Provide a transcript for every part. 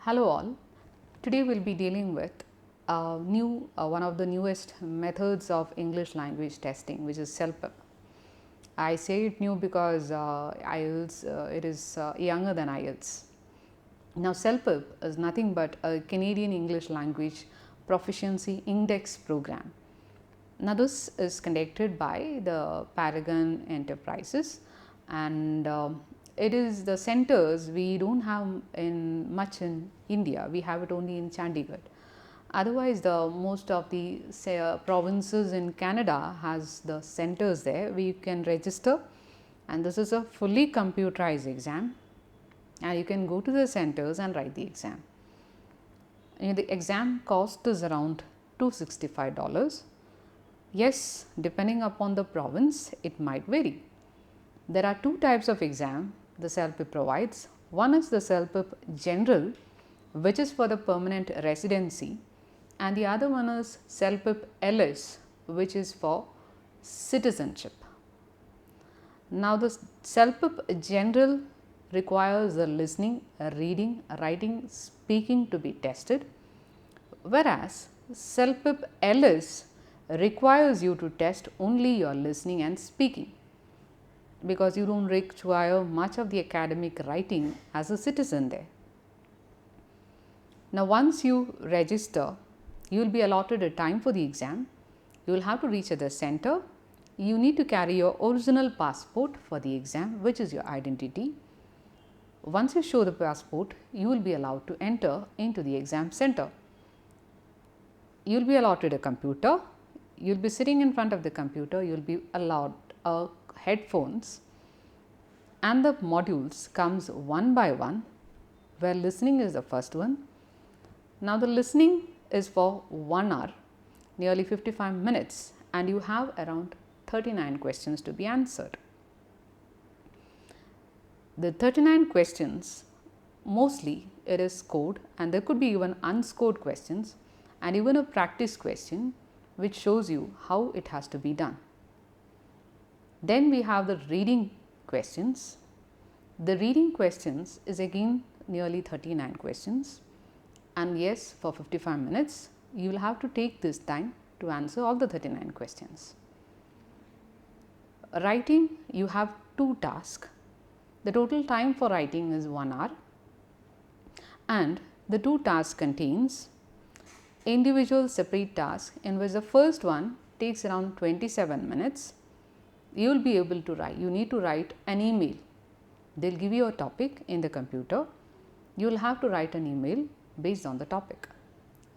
Hello all, today we will be dealing with one of the newest methods of English language testing, which is CELPIP. I say it new because IELTS it is younger than IELTS. Now CELPIP is nothing but a Canadian English language proficiency index program. Now this is conducted by the Paragon Enterprises, and it is the centers we don't have much in India. We have it only in Chandigarh. Otherwise, the most of the provinces in Canada has the centers there where you can register, and this is a fully computerized exam, and you can go to the centers and write the exam. And the exam cost is around $265. Yes, depending upon the province, it might vary. There are two types of exam the CELPIP provides. One is the CELPIP General, which is for the permanent residency, and the other one is CELPIP LS, which is for citizenship. Now, the CELPIP General requires the listening, reading, writing, speaking to be tested, whereas CELPIP LS requires you to test only your listening and speaking, because you don't require much of the academic writing as a citizen there. Now, once you register, you will be allotted a time for the exam. You will have to reach at the center. You need to carry your original passport for the exam, which is your identity. Once you show the passport, you will be allowed to enter into the exam center. You will be allotted a computer. You will be sitting in front of the computer. You will be allowed headphones, and the modules comes one by one, where listening is the first one. Now, the listening is for 1 hour, nearly 55 minutes, and you have around 39 questions to be answered. The 39 questions, mostly it is scored, and there could be even unscored questions and even a practice question which shows you how it has to be done. Then we have the reading questions. The reading questions is again nearly 39 questions, and yes, for 55 minutes you will have to take this time to answer all the 39 questions. Writing, you have 2 tasks. The total time for writing is 1 hour, and the 2 tasks contains individual separate tasks, in which the first one takes around 27 minutes. You will be able to write, you need to write an email. They will give you a topic in the computer. You will have to write an email based on the topic,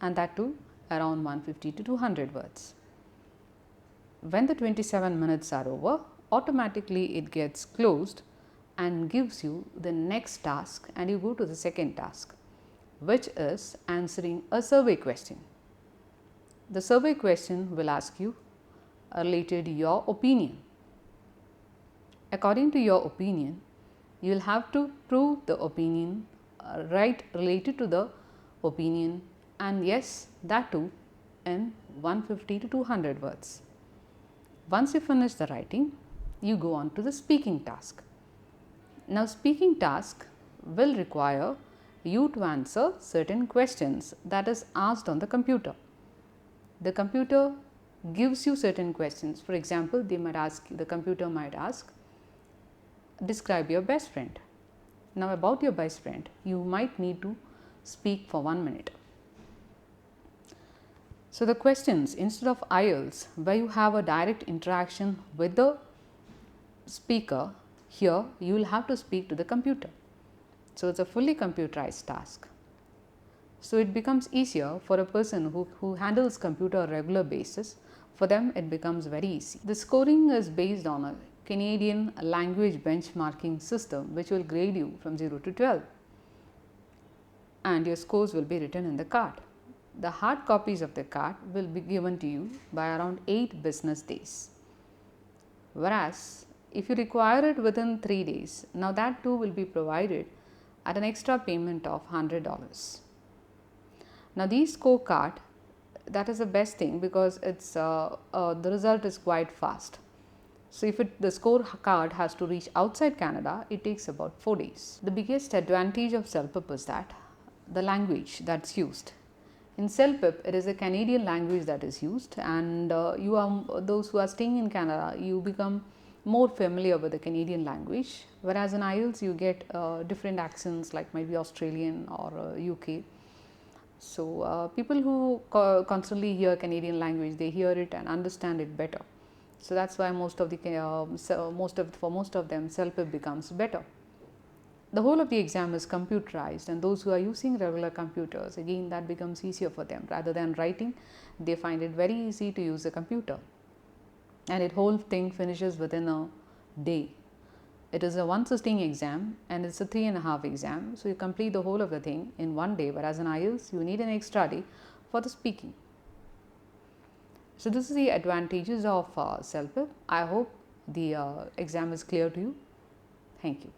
and that too around 150 to 200 words. When the 27 minutes are over, automatically it gets closed and gives you the next task, and you go to the second task, which is answering a survey question. The survey question will ask you related to your opinion. According to your opinion, you will have to prove the opinion, write related to the opinion, and yes, that too in 150 to 200 words. Once you finish the writing, you go on to the speaking task. Now, speaking task will require you to answer certain questions that is asked on the computer. The computer gives you certain questions. For example, they might ask, the computer might ask, describe your best friend. Now, about your best friend, you might need to speak for 1 minute. So, the questions, instead of IELTS, where you have a direct interaction with the speaker, here you will have to speak to the computer. So, it is a fully computerized task. So, it becomes easier for a person who handles computer on a regular basis. For them, it becomes very easy. The scoring is based on a Canadian language benchmarking system, which will grade you from 0 to 12, and your scores will be written in the card. The hard copies of the card will be given to you by around 8 business days, whereas if you require it within 3 days, now that too will be provided at an extra payment of $100. Now, these scorecard, that is the best thing, because it's the result is quite fast. So, if the score card has to reach outside Canada, it takes about 4 days. The biggest advantage of CELPIP is that the language that's used. In CELPIP, it is a Canadian language that is used, and you are those who are staying in Canada, you become more familiar with the Canadian language, whereas in IELTS you get different accents like maybe Australian or UK. So people who constantly hear Canadian language, they hear it and understand it better. So that's why most of the for most of them CELPIP becomes better. The whole of the exam is computerized, and those who are using regular computers, again that becomes easier for them. Rather than writing, they find it very easy to use a computer, and it whole thing finishes within a day. It is a one sitting exam and it's a 3.5 exam, so you complete the whole of the thing in one day, whereas in IELTS you need an extra day for the speaking. So this is the advantages of CELPIP. I hope the exam is clear to you. Thank you.